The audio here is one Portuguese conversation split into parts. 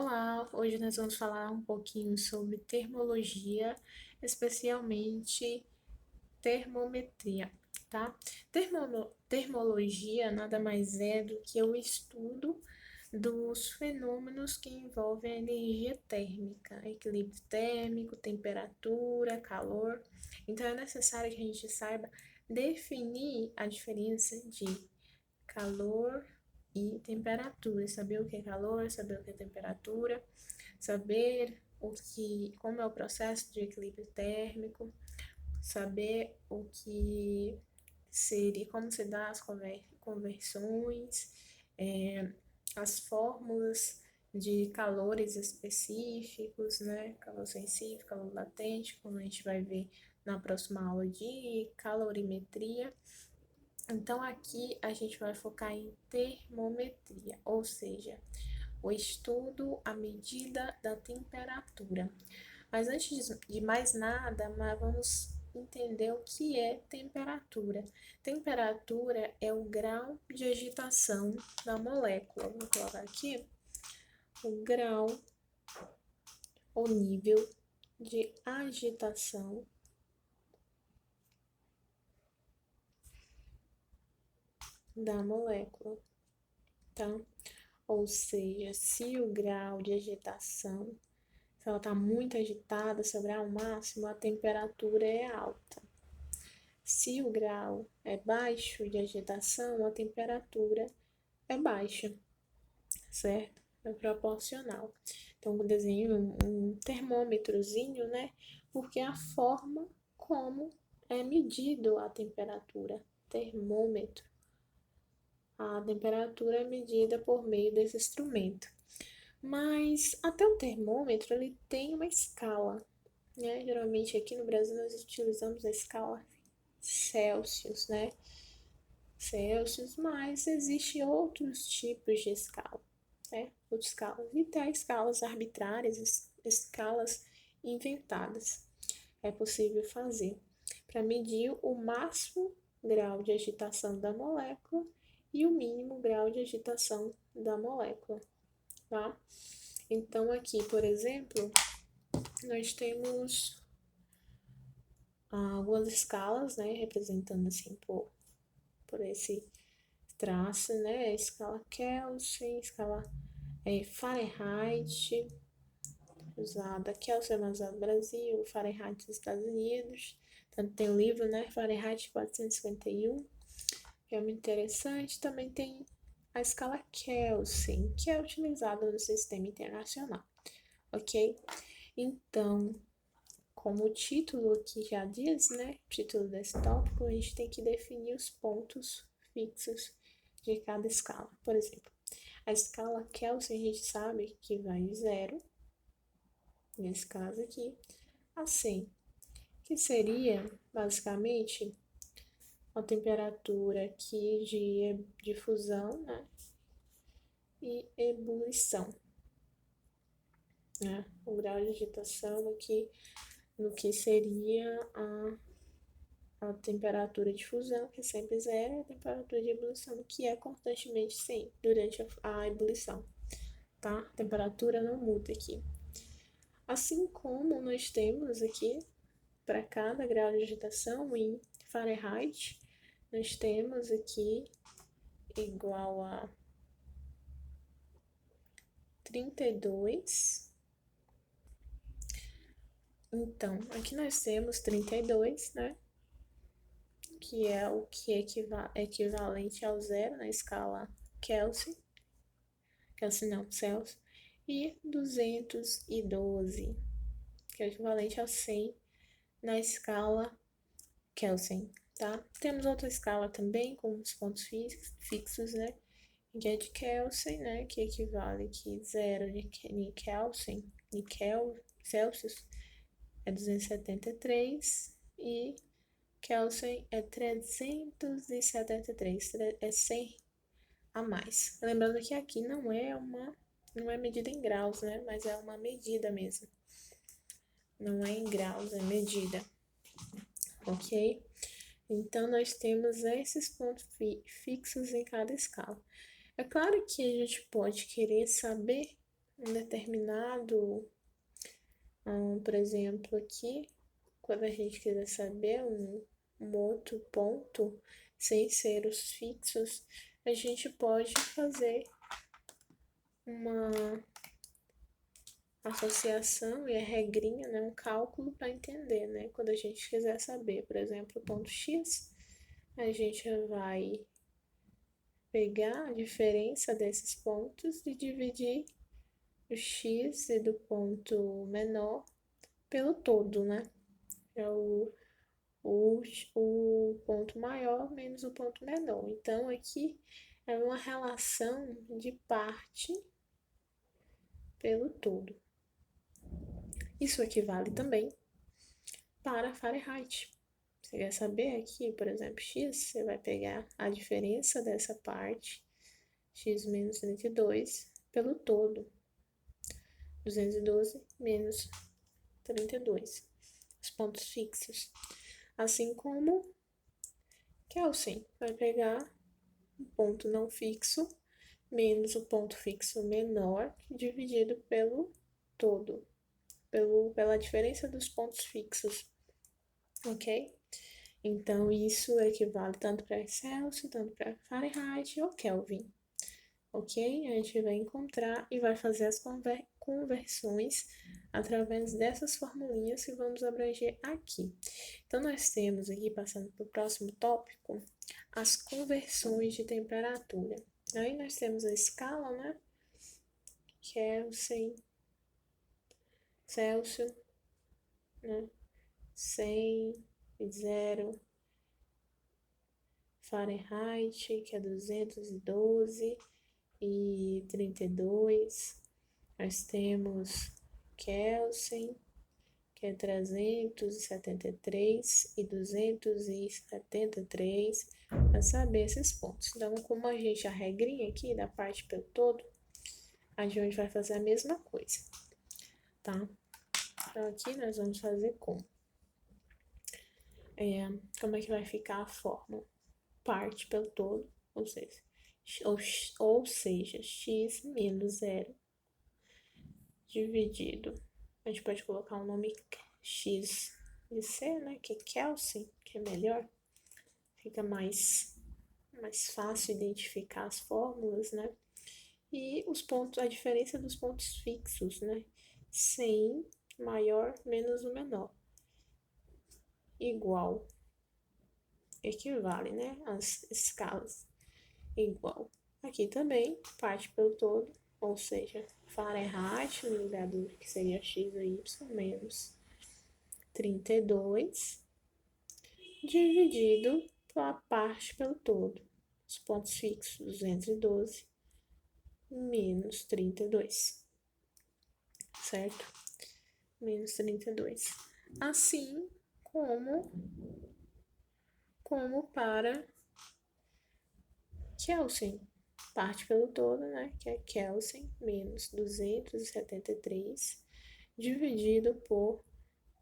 Olá, hoje nós vamos falar um pouquinho sobre termologia, especialmente termometria, tá? Termologia nada mais é do que o estudo dos fenômenos que envolvem a energia térmica, equilíbrio térmico, temperatura, calor. Então é necessário que a gente saiba definir a diferença de calor e temperatura, saber o que é calor, saber o que é temperatura, saber como é o processo de equilíbrio térmico, saber o que seria, como se dá as conversões, as fórmulas de calores específicos, né? Calor sensível, calor latente, como a gente vai ver na próxima aula de calorimetria. Então, aqui a gente vai focar em termometria, ou seja, o estudo, a medida da temperatura. Mas antes de mais nada, vamos entender o que é temperatura. Temperatura é o grau de agitação da molécula. Vou colocar aqui o grau, o nível de agitação da molécula, tá? Ou seja, se o grau de agitação, se ela está muito agitada, se o grau máximo, a temperatura é alta. Se o grau é baixo de agitação, a temperatura é baixa, certo? É proporcional. Então, eu desenho um termômetrozinho, né? Porque é a forma como é medido a temperatura. Termômetro. A temperatura é medida por meio desse instrumento. Mas até o termômetro ele tem uma escala, né? Geralmente aqui no Brasil nós utilizamos a escala Celsius, né? Celsius, mas existem outros tipos de escala, né? Outras escalas. E tem escalas arbitrárias, escalas inventadas. É possível fazer para medir o máximo grau de agitação da molécula e o mínimo grau de agitação da molécula, tá? Então, aqui, por exemplo, nós temos algumas escalas, né, representando assim por esse traço, né, a escala Kelvin, escala Fahrenheit, usada, Kelvin é mais usada no Brasil, Fahrenheit nos Estados Unidos, tanto tem o livro, né, Fahrenheit 451, que é muito interessante, também tem a escala Kelvin, que é utilizada no sistema internacional, ok? Então, como o título aqui já diz, né? O título desse tópico, a gente tem que definir os pontos fixos de cada escala. Por exemplo, a escala Kelvin a gente sabe que vai de 0, nesse caso aqui, a 100, que seria basicamente a temperatura aqui de fusão, né? E ebulição, né? O grau de agitação aqui no que seria a temperatura de fusão, que é sempre 0, e a temperatura de ebulição, que é constantemente 100 durante a ebulição, tá? A temperatura não muda aqui. Assim como nós temos aqui, para cada grau de agitação em Fahrenheit, nós temos aqui igual a 32. Então, aqui nós temos 32, né? Que é o que é equivalente ao 0 na escala Kelvin, Celsius, e 212, que é equivalente a 100 na escala Kelvin, tá? Temos outra escala também com os pontos fixos, né? Que é de Kelvin, né? Que equivale que 0 de Kelvin, Celsius, é 273 e Kelvin é 373, é 100 a mais. Lembrando que aqui não é medida em graus, né? Mas é uma medida mesmo. Não é em graus, é medida. Ok? Então, nós temos esses pontos fixos em cada escala. É claro que a gente pode querer saber, um determinado, por exemplo, aqui, quando a gente quiser saber um outro ponto, sem ser os fixos, a gente pode fazer uma associação e a regrinha, né, um cálculo para entender, né? Quando a gente quiser saber, por exemplo, o ponto x, a gente vai pegar a diferença desses pontos e dividir o x e do ponto menor pelo todo, né? É o ponto maior menos o ponto menor. Então, aqui é uma relação de parte pelo todo. Isso equivale também para Fahrenheit. Você quer saber aqui, por exemplo, x, você vai pegar a diferença dessa parte, x menos 32, pelo todo, 212 menos 32, os pontos fixos. Assim como Kelsen vai pegar o ponto não fixo menos o ponto fixo menor dividido pelo todo, pela diferença dos pontos fixos, ok? Então, isso equivale tanto para Celsius, tanto para Fahrenheit ou Kelvin, ok? A gente vai encontrar e vai fazer as conversões através dessas formulinhas que vamos abranger aqui. Então, nós temos aqui, passando para o próximo tópico, as conversões de temperatura. Aí nós temos a escala, né? Kelvin, Celsius, né? 100 e 0, Fahrenheit, que é 212 e 32. Nós temos Kelvin, que é 373 e 273, para saber esses pontos. Então, como a gente, a regrinha aqui da parte pelo todo, a gente vai fazer a mesma coisa, tá? Então, aqui nós vamos fazer como? Como é que vai ficar a fórmula? Parte pelo todo, ou seja, x menos 0 dividido. A gente pode colocar o nome x de c, né? Que é Kelvin, que é melhor. Fica mais fácil identificar as fórmulas, né? E os pontos, a diferença dos pontos fixos, né? 100 maior menos o menor. Igual. Equivale, né? As escalas. Igual. Aqui também, parte pelo todo, ou seja, Fahrenheit no lugar do que seria x ou y menos 32 dividido pela parte pelo todo. Os pontos fixos, 212 menos 32, certo? Menos 32. Assim como para Kelvin, parte pelo todo, né? Que é Kelvin menos 273 dividido por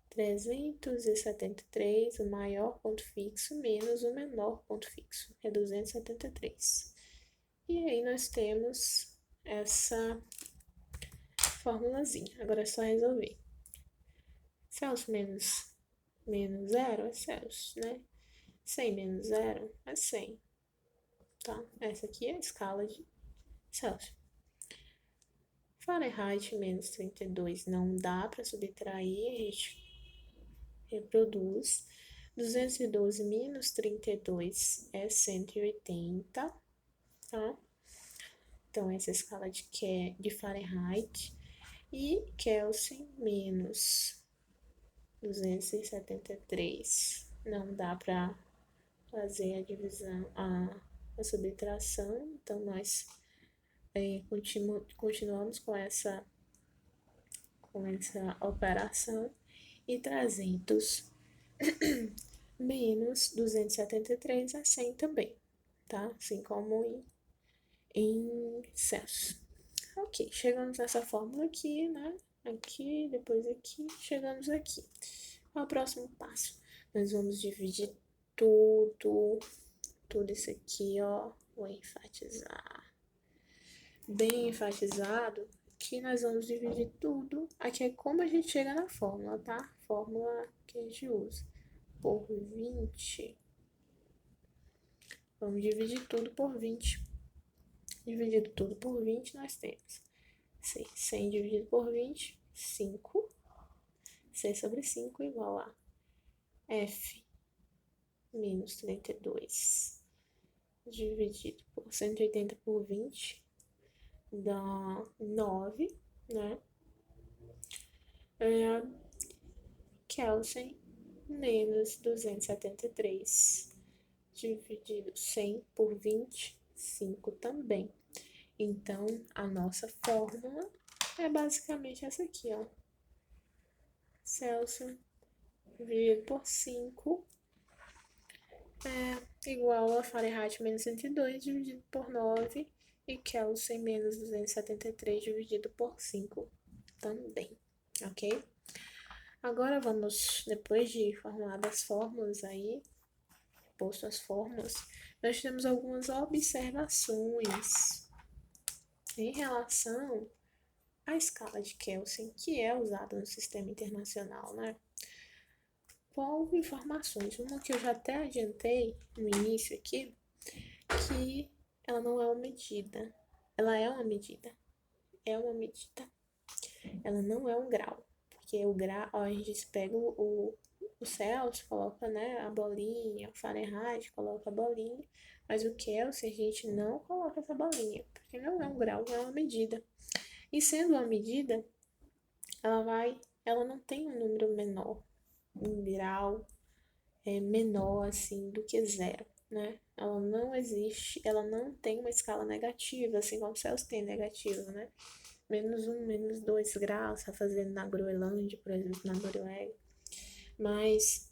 373, o maior ponto fixo, menos o menor ponto fixo, é 273. E aí nós temos essa formulazinha. Agora é só resolver. Celsius menos 0 é Celsius, né? 100 menos 0 é 100, tá? Essa aqui é a escala de Celsius. Fahrenheit menos 32 não dá para subtrair, a gente reproduz. 212 menos 32 é 180, tá? Então, essa é a escala de Fahrenheit. E Kelvin menos 273 não dá para fazer a divisão, a subtração. Então, nós continuamos com essa operação. E 300 menos 273 é 100 também, tá? Assim como em Celsius. Ok, chegamos nessa fórmula aqui, né? Aqui, depois aqui, chegamos aqui. Qual é o próximo passo? Nós vamos dividir tudo isso aqui, ó. Vou enfatizar. Bem enfatizado, Aqui nós vamos dividir tudo. Aqui é como a gente chega na fórmula, tá? Fórmula que a gente usa. Por 20. Vamos dividir tudo por 20. Dividido tudo por 20, nós temos 100 dividido por 20, 5. 6 sobre 5 igual a F menos 32 dividido por 180 por 20 dá 9, né? Kelvin menos 273 dividido 100 por 20, 5 também. Então, a nossa fórmula é basicamente essa aqui, ó. Celsius dividido por 5 é igual a Fahrenheit menos 102 dividido por 9 e Kelvin menos 273 dividido por 5 também, ok? Agora vamos, depois de formuladas as fórmulas aí, posto as fórmulas, nós temos algumas observações em relação à escala de Kelvin, que é usada no sistema internacional, né? Qual informações? Uma que eu já até adiantei no início aqui, que ela não é uma medida. Ela é uma medida. É uma medida. Ela não é um grau. Porque o grau, ó, a gente pega o Celsius, coloca, né, a bolinha, o Fahrenheit, coloca a bolinha, mas o Kelvin a gente não coloca essa bolinha, porque não é um grau, é uma medida. E sendo uma medida, ela não tem um número menor, um grau menor assim do que zero, né? Ela não existe, ela não tem uma escala negativa, assim como o Celsius tem negativa, né? -1, -2 graus, tá fazendo na Groenlândia, por exemplo, na Noruega. Mas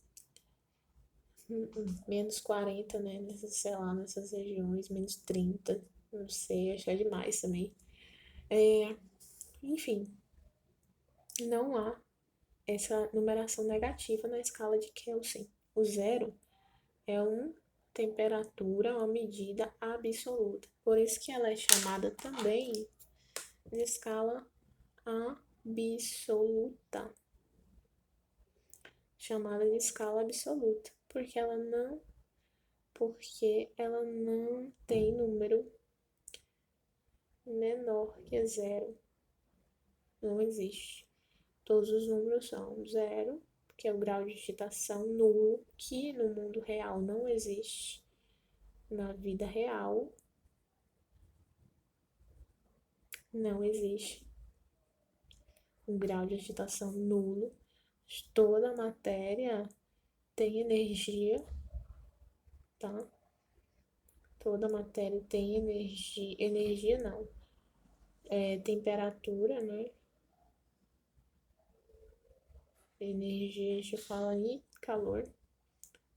-40, né? Nessas, sei lá, nessas regiões, -30, não sei, acho que é demais também. Enfim, não há essa numeração negativa na escala de Kelvin. O zero é uma temperatura, uma medida absoluta. Por isso que ela é chamada também de escala absoluta. Chamada de escala absoluta, porque ela não tem número menor que zero. Não existe. Todos os números são zero, que é o grau de agitação nulo, que no mundo real não existe. Na vida real, não existe um grau de agitação nulo. Toda matéria tem energia, tá? Toda matéria tem energia. Energia não. Temperatura, né? Energia, a gente fala em calor.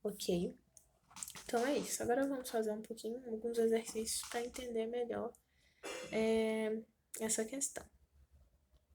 Ok. Então é isso. Agora vamos fazer alguns exercícios para entender melhor essa questão.